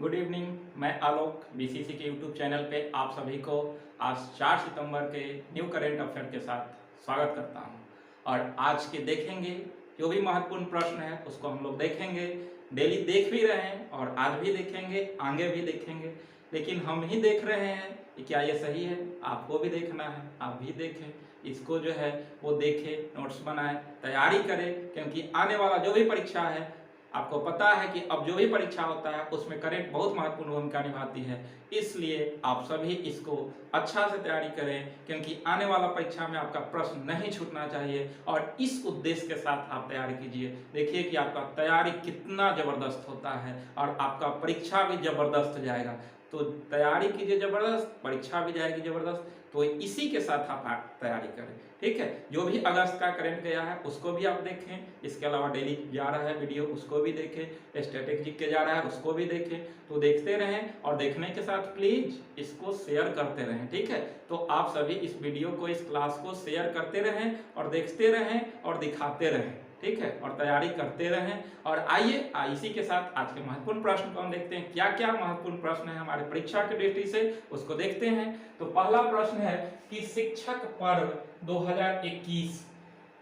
Good evening. मैं आलोक BCC के YouTube channel पे आप सभी को आज 4 सितंबर के न्यू करेंट अफेयर के साथ स्वागत करता हूं। और आज के देखेंगे जो भी महत्वपूर्ण प्रश्न है उसको हम लोग देखेंगे। डेली देख भी रहे हैं और आज भी देखेंगे, आगे भी देखेंगे। लेकिन हम ही देख रहे हैं कि क्या ये सही है, आपको भी देखना है, आप भी देखें, इसको जो है वो देखें, नोट्स बनाएं, तैयारी करें। क्योंकि आने वाला जो भी परीक्षा है, आपको पता है कि अब जो भी परीक्षा होता है उसमें करंट बहुत महत्वपूर्ण भूमिका निभाती है। इसलिए आप सभी इसको अच्छा से तैयारी करें, क्योंकि आने वाला परीक्षा में आपका प्रश्न नहीं छूटना चाहिए। और इस उद्देश्य के साथ आप तैयारी कीजिए। देखिए कि आपका तैयारी कितना जबरदस्त होता है और आपका परीक्षा भी जबरदस्त जाएगा। तो तैयारी कीजिए जबरदस्त, परीक्षा भी जाएगी जबरदस्त। तो इसी के साथ आप तैयारी करें, ठीक है। जो भी अगस्त का करंट गया है उसको भी आप देखें। इसके अलावा डेली जा रहा है वीडियो, उसको भी देखें। स्ट्रेटेजिक के जा रहा है उसको भी देखें। तो देखते रहें और देखने के साथ प्लीज इसको शेयर करते रहें, ठीक है। तो आप सभी इस वीडियो को, इस क्लास को शेयर करते रहें और देखते रहें और दिखाते रहें, ठीक है। और तैयारी करते रहें। और आइए इसी के साथ आज के महत्वपूर्ण प्रश्न को हम देखते हैं। क्या क्या महत्वपूर्ण प्रश्न है हमारे परीक्षा की दृष्टि से उसको देखते हैं। तो पहला प्रश्न है कि शिक्षक पर्व 2021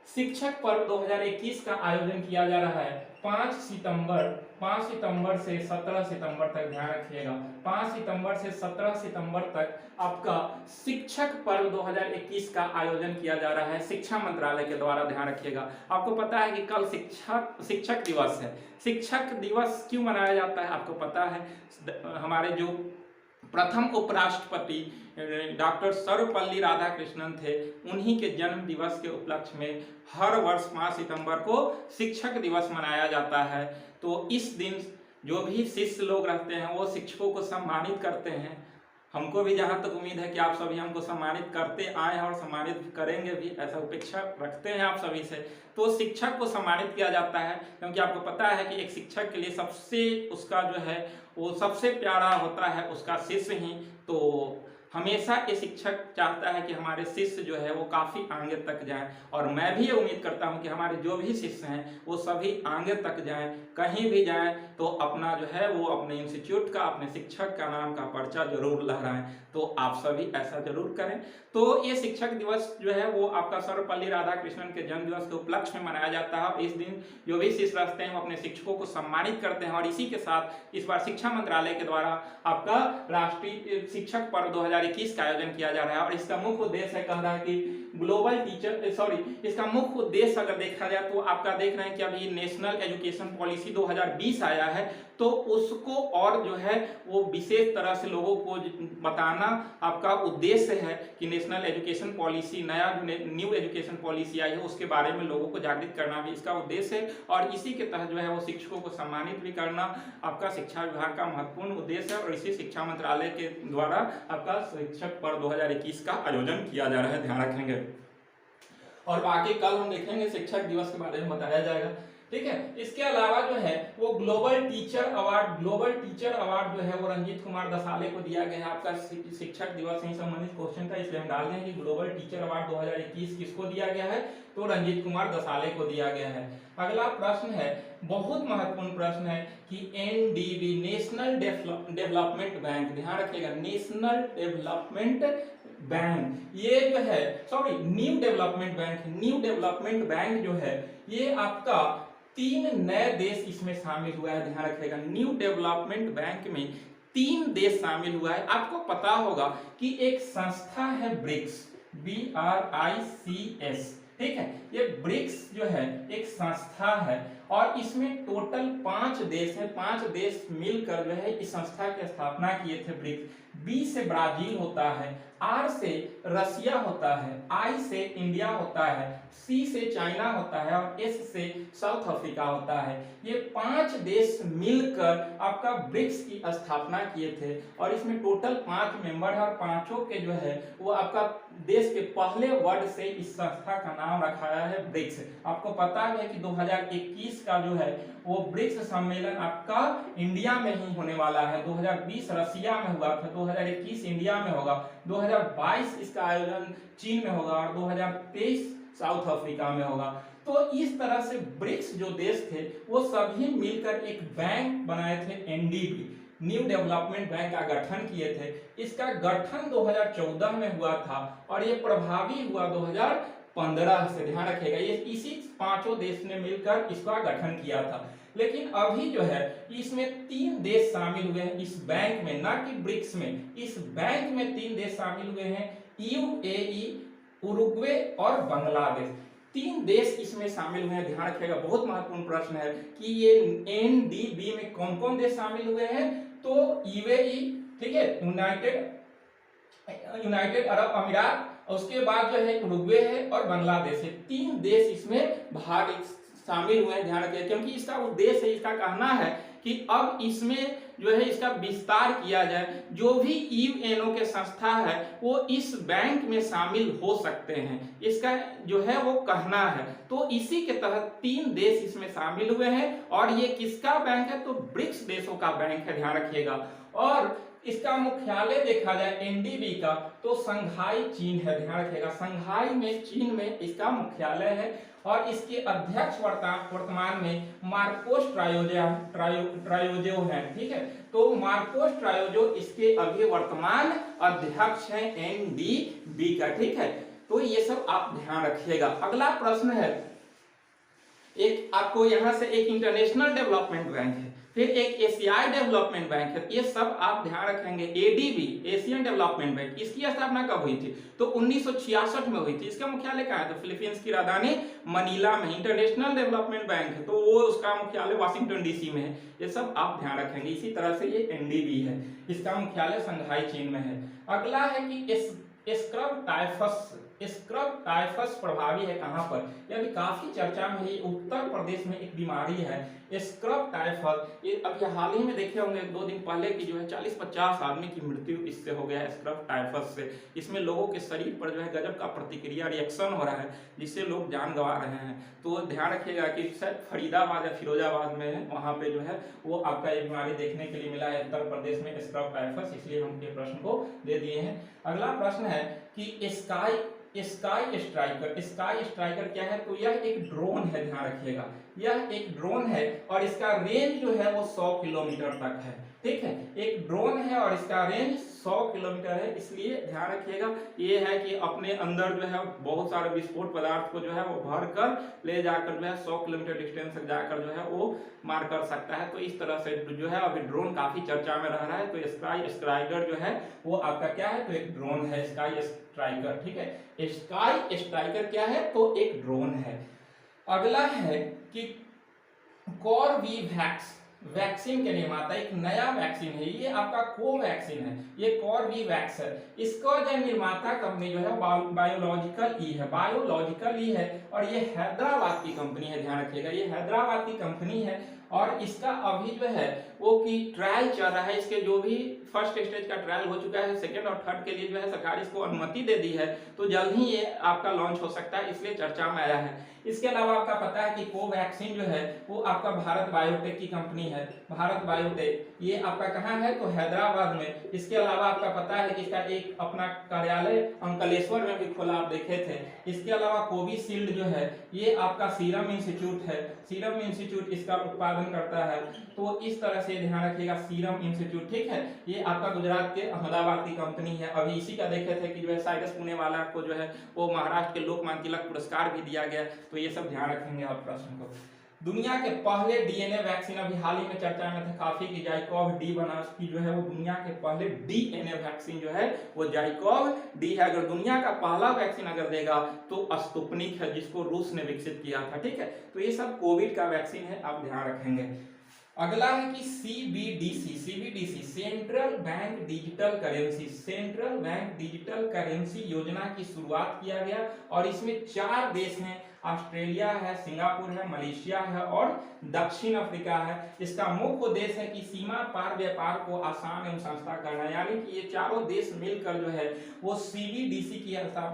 शिक्षक पर्व 2021 का आयोजन किया जा रहा है 5 सितंबर से 17 सितंबर तक। ध्यान रखिएगा, 5 सितंबर से 17 सितंबर तक आपका शिक्षक पर्व 2021 का आयोजन किया जा रहा है शिक्षा मंत्रालय के द्वारा। ध्यान रखिएगा, आपको पता है कि कल शिक्षक दिवस है। शिक्षक दिवस क्यों मनाया जाता है आपको पता है। हमारे जो प्रथम उपराष्ट्रपति डॉक्टर सर्वपल्ली राधाकृष्णन थे, उन्हीं के जन्म दिवस के उपलक्ष्य में हर वर्ष 5 सितंबर को शिक्षक दिवस मनाया जाता है। तो इस दिन जो भी शिष्य लोग रहते हैं वो शिक्षकों को सम्मानित करते हैं। हमको भी जहाँ तक उम्मीद है कि आप सभी हमको सम्मानित करते आए हैं और सम्मानित करेंगे भी, ऐसा अपेक्षा रखते हैं आप सभी से। तो शिक्षक को सम्मानित किया जाता है क्योंकि आपको पता है कि एक शिक्षक के लिए सबसे उसका जो है वो सबसे प्यारा होता है उसका शिष्य ही। तो हमेशा ये शिक्षक चाहता है कि हमारे शिष्य जो है वो काफ़ी आगे तक जाएं। और मैं भी ये उम्मीद करता हूं कि हमारे जो भी शिष्य हैं वो सभी आगे तक जाएं, कहीं भी जाएं तो अपना जो है वो अपने इंस्टीट्यूट का, अपने शिक्षक का नाम का पर्चा जरूर लहराएं। तो आप सभी ऐसा जरूर करें। तो ये शिक्षक दिवस जो है वो आपका सर्वपल्ली राधाकृष्णन के जन्म दिवस के उपलक्ष्य में मनाया जाता है। और इस दिन जो भी शिष्य रहते हैं वो अपने शिक्षकों को सम्मानित करते हैं। और इसी के साथ इस बार शिक्षा मंत्रालय के द्वारा आपका राष्ट्रीय शिक्षक पर्व 2021 का आयोजन किया जा रहा है। और इसका मुख्य उद्देश्य है, कह रहा है कि ग्लोबल इसका मुख्य उद्देश्य अगर देखा जाए तो आपका देख रहे हैं कि अभी नेशनल एजुकेशन पॉलिसी 2020 आया है, तो उसको और जो है वो विशेष तरह से लोगों को बताना आपका उद्देश्य है कि नेशनल एजुकेशन पॉलिसी, नया न्यू एजुकेशन पॉलिसी आई है उसके बारे में लोगों को जागृत करना भी इसका उद्देश्य है। और इसी के तहत जो है वो शिक्षकों को सम्मानित भी करना आपका शिक्षा विभाग का महत्वपूर्ण उद्देश्य है। और इसी शिक्षा मंत्रालय के द्वारा आपका शिक्षक पर्व 2021 का आयोजन किया जा रहा है, ध्यान रखेंगे। और बाकी कल हम देखेंगे शिक्षक दिवस के बारे में बताया जाएगा, ठीक है। इसके अलावा जो है वो ग्लोबल टीचर अवार्ड जो है वो रंजीत कुमार दसाले को दिया गया है। आपका शिक्षक दिवस से संबंधित क्वेश्चन था, इसलिए हम डाल दें कि ग्लोबल टीचर अवार्ड 2021 किसको दिया गया है, तो रंजीत कुमार दसाले को दिया गया है। अगला प्रश्न है, बहुत महत्वपूर्ण प्रश्न है कि एनडीबी नेशनल डेवलपमेंट बैंक, ध्यान रखिएगा, नेशनल डेवलपमेंट बैंक, ये जो है न्यू डेवलपमेंट बैंक जो है ये आपका 3 नए देश इसमें शामिल हुआ है। ध्यान रखिएगा, न्यू डेवलपमेंट बैंक में 3 देश शामिल हुआ है। आपको पता होगा कि एक संस्था है ब्रिक्स, BRICS, ठीक है। ये ब्रिक्स जो है एक संस्था है और इसमें टोटल 5 देश हैं। 5 देश मिलकर जो है इस संस्था की स्थापना किए थे ब्रिक्स। B से ब्राजील होता है, R से रसिया होता है, I से इंडिया होता है, C से चाइना होता है और S से साउथ अफ्रीका होता है। ये 5 देश मिलकर आपका ब्रिक्स की स्थापना किए थे। और इसमें टोटल 5 मेंबर है और पांचों के जो है वो आपका देश के पहले वर्ड से इस संस्था का नाम रखाया है ब्रिक्स। आपको पता है कि 2021 का जो है वो ब्रिक्स सम्मेलन आपका इंडिया में ही होने वाला है। 2020 रसिया में हुआ था, 2021 इंडिया में होगा, 2022 इसका आयोजन चीन में होगा और 2023 साउथ अफ्रीका में होगा। तो इस तरह से ब्रिक्स जो देश थे वो सभी मिलकर एक बैंक बनाए थे, एनडीबी, न्यू डेवलपमेंट बैंक का गठन किए थे। इसका गठन 2014 में हुआ था और ये प्रभावी हुआ 2015 से। ध्यान रखिएगा, ये इसी पांचों देश ने मिलकर इसका गठन किया था। लेकिन अभी जो है इसमें 3 देश शामिल हुए हैं इस बैंक में, ना कि ब्रिक्स में। इस बैंक में 3 देश शामिल हुए हैं, यूएई, उरुग्वे और बांग्लादेश। 3 देश इसमें शामिल हुए हैं। ध्यान रखिएगा, बहुत महत्वपूर्ण प्रश्न है कि ये एनडीबी में कौन कौन देश शामिल हुए हैं। तो यूएई, ठीक है, यूनाइटेड अरब अमीरात, उसके बाद जो है उरुग्वे है और बांग्लादेश है। 3 देश इसमें भाग शामिल हुए हैं। ध्यान रखिए, क्योंकि इसका उद्देश्य है, इसका कहना है कि अब इसमें जो है इसका विस्तार किया जाए। जो भी यूएनओ के संस्था है वो इस बैंक में शामिल हो सकते हैं, इसका जो है वो कहना है। तो इसी के तहत 3 देश इसमें शामिल हुए हैं और ये किसका बैंक है, तो ब्रिक्स देशों का बैंक है। ध्यान रखिएगा, और इसका मुख्यालय देखा जाए एनडीबी का तो संघाई चीन है। ध्यान रखिएगा, संघाई में चीन में इसका मुख्यालय है और इसके अध्यक्ष वर्तमान में मार्कोस ट्रायोजो हैं। ठीक है, तो मार्कोस ट्रायोजो इसके अभी वर्तमान अध्यक्ष हैं एनडीबी का। ठीक है, तो ये सब आप ध्यान रखिएगा। अगला प्रश्न है, एक आपको यहां से एक इंटरनेशनल डेवलपमेंट बैंक है, फिर एक एशियाई डेवलपमेंट बैंक है, ये सब आप ध्यान रखेंगे। एडीबी, एशियन डेवलपमेंट बैंक, इसकी स्थापना कब हुई थी, तो 1966 में हुई थी। इसका मुख्यालय कहाँ है, तो फिलीपींस की राजधानी मनीला में। इंटरनेशनल डेवलपमेंट बैंक है तो वो उसका मुख्यालय वाशिंगटन डीसी में है। ये सब आप ध्यान रखेंगे। इसी तरह से ये एनडीबी है, इसका मुख्यालय शंघाई चीन में है। अगला है कि स्क्रब टाइफस प्रभावी है कहां पर, यह भी काफी चर्चा में है। उत्तर प्रदेश में एक बीमारी है स्क्रब टाइफस। ये अभी हाल ही में देखे होंगे 2 दिन पहले की जो है 40-50 आदमी की मृत्यु इससे हो गया है, स्क्रब टाइफस से। इसमें लोगों के शरीर पर जो है गजब का प्रतिक्रिया, रिएक्शन हो रहा है, जिससे लोग जान गंवा रहे हैं। तो ध्यान रखिएगा कि शायद फरीदाबाद या फिरोजाबाद में है, वहां पे जो है वो आपका ये बीमारी देखने के लिए मिला है उत्तर प्रदेश में, स्क्रब टाइफस। इसलिए हम ये प्रश्न को दे दिए हैं। अगला प्रश्न है कि स्काई स्ट्राइकर क्या है, तो यह एक ड्रोन है। ध्यान रखिएगा, यह एक ड्रोन है और इसका रेंज जो है वो 100 किलोमीटर तक है। ठीक है, एक ड्रोन है और इसका रेंज 100 किलोमीटर है। इसलिए ध्यान रखिएगा, ये है कि अपने अंदर जो है बहुत सारे विस्फोट पदार्थ को जो है वो भर कर ले जाकर जो है 100 किलोमीटर डिस्टेंस तक जाकर जो है वो मार कर सकता है। तो इस तरह से जो है अभी ड्रोन काफी चर्चा में रह रहा है। तो स्काई स्ट्राइकर जो है वो आपका क्या है, तो एक ड्रोन है, स्काई स्ट्राइकर। ठीक है, स्काई स्ट्राइकर क्या है, तो एक ड्रोन है। अगला है कि कॉर्बेवैक्स वैक्सीन के निर्माता, एक नया वैक्सीन है, ये आपका कोवैक्सीन है, ये कॉर्बेवैक्स है। इसका जो निर्माता कंपनी जो है बायोलॉजिकल ई है और ये हैदराबाद की कंपनी है। ध्यान रखिएगा, ये हैदराबाद की कंपनी है और इसका अभी जो है वो की ट्रायल चल रहा है। इसके जो भी फर्स्ट स्टेज का ट्रायल हो चुका है, सेकंड और थर्ड के लिए जो है सरकार इसको अनुमति दे दी है, तो जल्द ही ये आपका लॉन्च हो सकता है, इसलिए चर्चा में आया है। इसके अलावा आपका पता है कि कोवैक्सीन जो है वो आपका भारत बायोटेक की कंपनी है। भारत बायोटेक ये आपका कहाँ है, तो हैदराबाद में। इसके अलावा आपका पता है कि इसका एक अपना कार्यालय अंकलेश्वर में भी खोला, आप देखे थे। इसके अलावा कोविशील्ड जो है ये आपका सीरम इंस्टीट्यूट है, सीरम इंस्टीट्यूट इसका उत्पादन करता है। तो इस तरह से ध्यान रखिएगा, सीरम इंस्टीट्यूट। ठीक है, ये आपका गुजरात के अहमदाबाद की कंपनी है। अभी इसी का देखे थे कि जो है साइडस पुणेवाला को जो है वो महाराष्ट्र के लोकमान्य तिलक पुरस्कार भी दिया गया। तो ये सब ध्यान रखेंगे आप प्रश्न को। दुनिया के पहले डीएनए वैक्सीन अभी हाल ही में चर्चा में था काफी कि जाइकोव डी बना की जो है वो दुनिया के पहले डीएनए वैक्सीन जो है वो जाइकोव डी है। अगर दुनिया का पहला वैक्सीन अगर देगा तो स्पुतनिक है, जिसको रूस ने विकसित किया था। ठीक है, तो ये सब कोविड का वैक्सीन है, आप ध्यान रखेंगे। अगला है कि CBDC central bank digital currency, central bank digital currency योजना की शुरुआत किया गया और इसमें 4 देश हैं, ऑस्ट्रेलिया है, सिंगापुर है, मलेशिया है और दक्षिण अफ्रीका है। इसका मुख्य उद्देश्य है कि सीमा पार व्यापार को आसान एवं सस्ता करना, यानी कि ये चारों देश मिलकर जो है वो सीबीडीसी की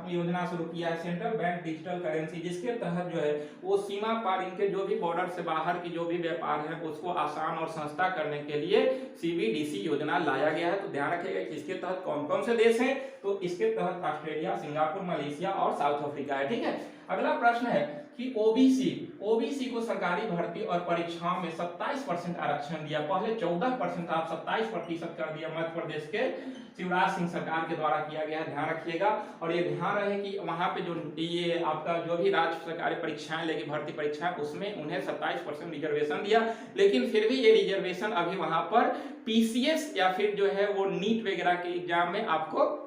योजना शुरू किया है, सेंट्रल बैंक डिजिटल करेंसी, जिसके तहत जो है वो सीमा पार इनके जो भी बॉर्डर से बाहर की जो भी व्यापार है उसको आसान और सस्ता करने के लिए सीबीडीसी योजना लाया गया है। तो ध्यान रखिएगा कि इसके तहत कौन कौन से देश हैं, तो इसके तहत ऑस्ट्रेलिया, सिंगापुर, मलेशिया और साउथ अफ्रीका है। ठीक है, अगला प्रश्न है कि ओबीसी ओबीसी को सरकारी भर्ती और परीक्षाओं में 27% आरक्षण दिया। पहले 14% था, 27% कर दिया। मध्य प्रदेश के शिवराज सिंह सरकार के द्वारा किया गया, ध्यान रखिएगा। और ये ध्यान रहे कि वहां पे जो ये आपका जो भी राज्य सरकारी परीक्षाएं लेगी, भर्ती परीक्षा, उसमें उन्हें 27% रिजर्वेशन दिया। लेकिन फिर भी ये रिजर्वेशन अभी वहां पर पीसीएस या फिर जो है वो नीट वगैरह के एग्जाम में आपको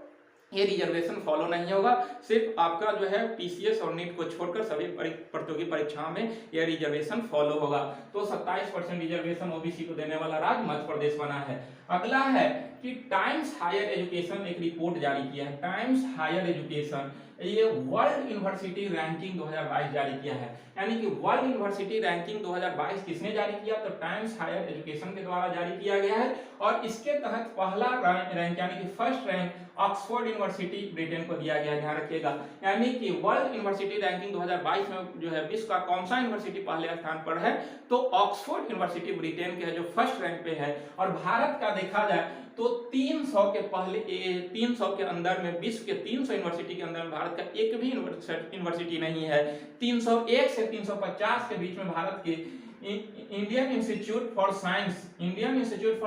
ये रिजर्वेशन फॉलो नहीं होगा। सिर्फ आपका जो है पीसीएस और नीट को छोड़कर सभी प्रतियोगी परीक्षाओं में यह रिजर्वेशन फॉलो होगा। तो 27% रिजर्वेशन ओबीसी को देने वाला राज्य मध्य प्रदेश बना है। अगला है कि टाइम्स हायर एजुकेशन एक रिपोर्ट जारी किया है। टाइम्स हायर एजुकेशन ये वर्ल्ड यूनिवर्सिटी रैंकिंग 2022 जारी किया है। यानी कि वर्ल्ड यूनिवर्सिटी रैंकिंग 2022 किसने जारी किया? तो टाइम्स हायर एजुकेशन के द्वारा जारी किया गया है। और इसके तहत पहला रैंक यानी कि first rank Oxford university Britain को दिया गया है, ध्यान रखिएगा। यानी कि वर्ल्ड यूनिवर्सिटी रैंकिंग 2022 में जो है विश्व का कौन सा यूनिवर्सिटी पहले स्थान पर है? तो ऑक्सफोर्ड यूनिवर्सिटी ब्रिटेन के है जो फर्स्ट रैंक पे है। और भारत का देखा जाए तो 300 के पहले 300 के अंदर में, विश्व के 300 यूनिवर्सिटी के अंदर में भारत का एक भी यूनिवर्सिटी नहीं है। 301 से 350 के बीच में भारत के Indian institute for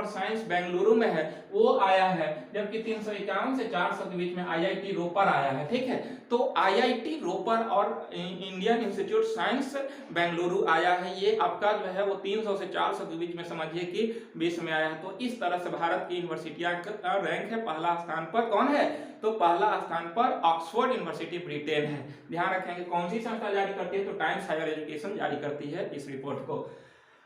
science Bengaluru में है, वो आया है। जबकि 351 से 400 के बीच में आईआईटी रोपर आया है, ठीक है। तो आईआईटी रोपर और इंडियन इंस्टीट्यूट साइंस बेंगलुरु आया है। ये आपका जो है वो 300 से 400 के बीच में समझिए कि विश्व में आया है। तो इस तरह से भारत की यूनिवर्सिटियां का रैंक है। पहला स्थान पर कौन है? तो पहला स्थान पर ऑक्सफोर्ड यूनिवर्सिटी ब्रिटेन है। ध्यान रखेंगे कौन सी संस्था जारी करती है? तो टाइम्स हायर एजुकेशन जारी करती है इस रिपोर्ट को।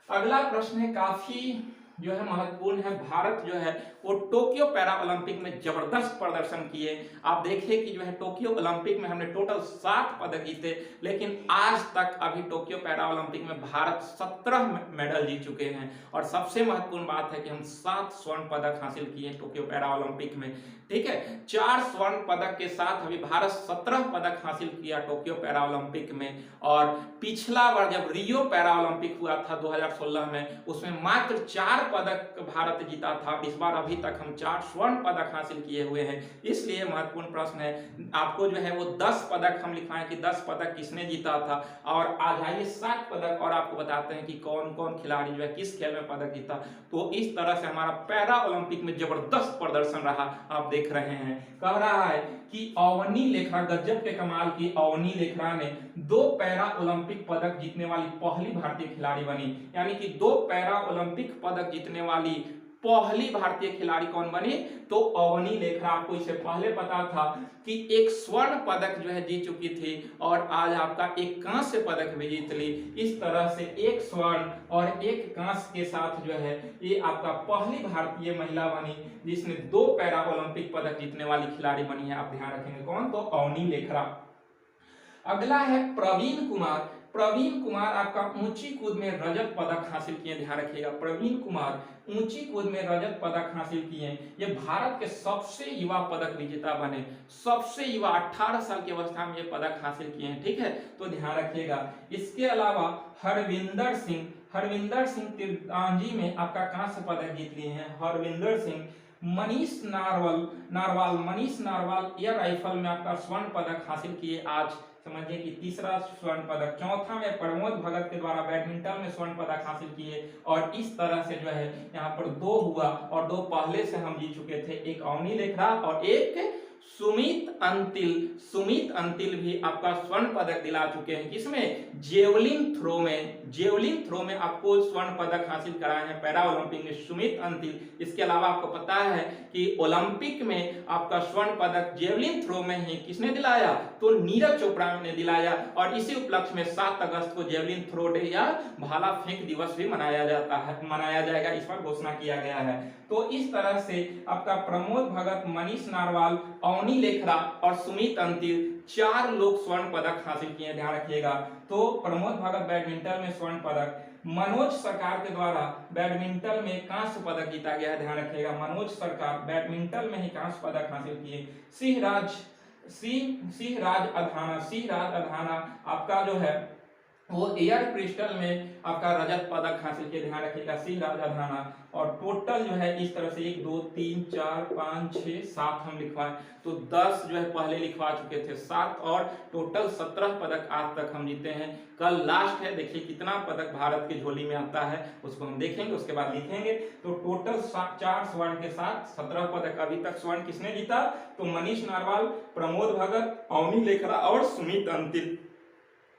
अगला प्रश्न है काफी जो है महत्वपूर्ण है। भारत जो है वो टोक्यो पैरा ओलंपिक में जबरदस्त प्रदर्शन किए। आप देखिए कि जो है टोक्यो ओलंपिक में हमने टोटल 7 पदक जीते, लेकिन आज तक अभी टोक्यो पैरा ओलंपिक में भारत 17 मेडल जीत चुके हैं। और सबसे महत्वपूर्ण बात है कि हम 7 स्वर्ण पदक हासिल किए टोक्यो पैरा ओलंपिक में, ठीक है। 4 स्वर्ण पदक के साथ अभी भारत 17 पदक हासिल किया टोक्यो पैरा ओलंपिक में। और पिछला बार जब रियो पैरा ओलंपिक हुआ था 2016 में, उसमें मात्र 4 पदक भारत जीता था। इस बार अभी तक हम 4 स्वर्ण पदक हासिल किए हुए हैं। इसलिए महत्वपूर्ण प्रश्न है आपको जो है वो 10 पदक हम लिखवाएं कि 10 पदक किसने जीता था। और आज आइए 7 पदक और आपको बताते हैं कि कौन कौन खिलाड़ी जो है किस खेल में पदक जीता। तो इस तरह से हमारा पैरा ओलंपिक में जबरदस्त प्रदर्शन रहा, आप देख रहे हैं। कह रहा है कि अवनी लेखरा, गजब के कमाल की अवनी लेखरा ने 2 पैरा ओलंपिक पदक जीतने वाली पहली भारतीय खिलाड़ी बनी। यानी कि 2 पैरा ओलंपिक पदक जीतने वाली पहली भारतीय खिलाड़ी कौन बनी? तो अवनी लेखरा। आपको इससे पहले पता था कि एक स्वर्ण पदक जो है जीत चुकी थी और आज आपका एक कांस्य पदक भी जीत ली। इस तरह से एक स्वर्ण और एक कांस्य के साथ जो है ये आपका पहली भारतीय महिला बनी जिसने 2 पैरा ओलंपिक पदक जीतने वाली खिलाड़ी बनी है। आप ध्यान रखेंगे कौन? तो अवनी लेखरा। अगला है प्रवीण कुमार। प्रवीण कुमार आपका ऊंची कूद में रजत पदक हासिल किए, ध्यान रखिएगा। प्रवीण कुमार ऊंची कूद में रजत पदक हासिल किए। ये भारत के सबसे युवा पदक विजेता बने, सबसे युवा 18 साल की अवस्था में ये पदक हासिल किए हैं, ठीक है। तो ध्यान रखिएगा। इसके अलावा हरविंदर सिंह तीरंदाजी में आपका कांस्य पदक जीत लिए हैं। Harvinder Singh. Manish narwhal air rifle में आपका स्वर्ण पदक हासिल किए। आज समझिए कि तीसरा स्वर्ण पदक। चौथा में प्रमोद भगत के द्वारा बैडमिंटन में स्वर्ण पदक हासिल किए। और इस तरह से जो है यहाँ पर 2 हुआ और 2 पहले से हम जीत चुके थे, एक अवनी लेखरा और एक सुमित अंतिल भी आपका स्वर्ण पदक दिला चुके हैं। किसमें? जेवलिन थ्रो में आपको स्वर्ण पदक हासिल कराए हैं पैरा ओलंपिक में सुमित अंतिल। इसके अलावा आपको पता है कि ओलंपिक में आपका स्वर्ण पदक जेवलिन थ्रो में ही किसने दिलाया? तो नीरज चोपड़ा ने दिलाया। और इसी उपलक्ष्य में 7 अगस्त को जेवलिन थ्रो डे या भाला फेंक दिवस भी मनाया जाएगा, इस पर घोषणा किया गया है। तो इस तरह से आपका प्रमोद भगत, मनीष नारवाल, अवनी लेखरा और सुमित अंतिल 4 लोग स्वर्ण पदक हासिल किए, ध्यान रखिएगा। तो प्रमोद भगत बैडमिंटन में स्वर्ण पदक, मनोज सरकार के द्वारा बैडमिंटन में कांस्य पदक जीता गया, ध्यान रखिएगा। मनोज सरकार बैडमिंटन में ही कांस्य पदक हासिल किए। सिंह राज अधाना आपका जो है वो एयर क्रिस्टल में आपका रजत पदक हासिल किया, ध्यान रखिएगा, सी राजाधाना। और टोटल जो है इस तरह से 1 2 3 4 5 6 7 हम लिखवाएं तो 10 जो है पहले लिखवा चुके थे, 7 और टोटल 17 पदक आज तक हम जीते हैं। कल लास्ट है, देखिए कितना पदक भारत की झोली में आता है उसको हम देखेंगे, उसके बाद लिखेंगे। तो टोटल 4 स्वर्ण के साथ 17 पदक। अभी तक स्वर्ण किसने जीता? तो मनीष नारवाल, प्रमोद भगत, अवनी लेखरा और सुमित अंतिल।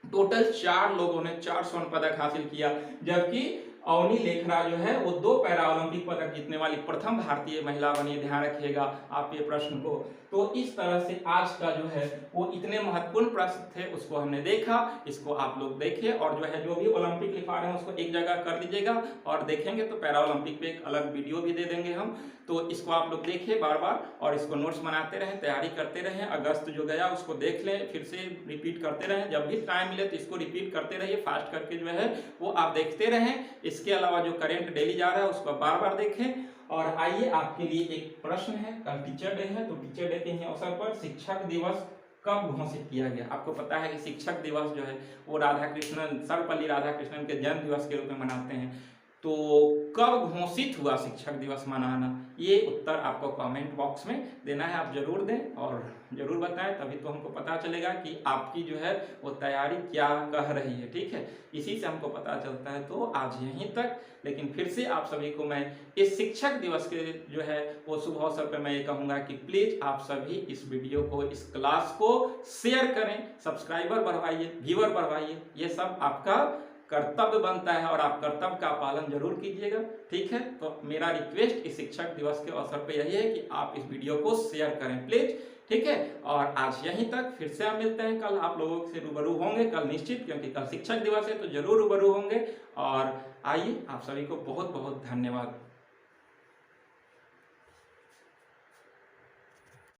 टोटल 4 लोगों ने 4 स्वर्ण पदक हासिल किया, जबकि अवनी लेखरा जो है वो 2 पैरा ओलंपिक पदक जीतने वाली प्रथम भारतीय महिला बनी। ध्यान रखिएगा आप ये प्रश्न को। तो इस तरह से आज का जो है वो इतने महत्वपूर्ण प्रश्न थे, उसको हमने देखा। इसको आप लोग देखिए और जो है जो भी ओलंपिक लिखा रहे हैं उसको एक जगह कर लीजिएगा, और देखेंगे तो पैरा ओलंपिक पे एक अलग वीडियो भी दे देंगे हम। तो इसको आप लोग देखिए बार बार, और इसको नोट्स बनाते रहें, तैयारी करते रहें। अगस्त जो गया उसको देख लें, फिर से रिपीट करते रहें, जब भी टाइम मिले तो इसको रिपीट करते रहिए, फास्ट करके जो है वो आप देखते रहें। इसके अलावा जो करंट डेली जा रहा है उसको बार बार देखें। और आइए आपके लिए एक प्रश्न है, कल टीचर डे है, तो टीचर डे के अवसर पर शिक्षक दिवस कब घोषित किया गया? आपको पता है कि शिक्षक दिवस जो है वो राधाकृष्णन, सर्वपल्ली राधाकृष्णन के जन्म दिवस के रूप में मनाते हैं। तो कब घोषित हुआ शिक्षक दिवस मनाना, ये उत्तर आपको कमेंट बॉक्स में देना है। आप जरूर दें और जरूर बताएं, तभी तो हमको पता चलेगा कि आपकी जो है वो तैयारी क्या कह रही है। ठीक है, इसी से हमको पता चलता है। तो आज यहीं तक, लेकिन फिर से आप सभी को मैं इस शिक्षक दिवस के जो है वो शुभ अवसर पर मैं ये कहूँगा कि प्लीज आप सभी इस वीडियो को, इस क्लास को शेयर करें, सब्सक्राइबर बढ़वाइए, व्यूअर बढ़वाइए। ये सब आपका कर्तव्य बनता है और आप कर्तव्य का पालन जरूर कीजिएगा। ठीक है, तो मेरा रिक्वेस्ट इस शिक्षक दिवस के अवसर पर यही है कि आप इस वीडियो को शेयर करें प्लीज। ठीक है, और आज यहीं तक, फिर से हम मिलते हैं कल, आप लोगों से रूबरू होंगे कल निश्चित, क्योंकि कल शिक्षक दिवस है तो जरूर रूबरू होंगे। और आइए, आप सभी को बहुत बहुत धन्यवाद।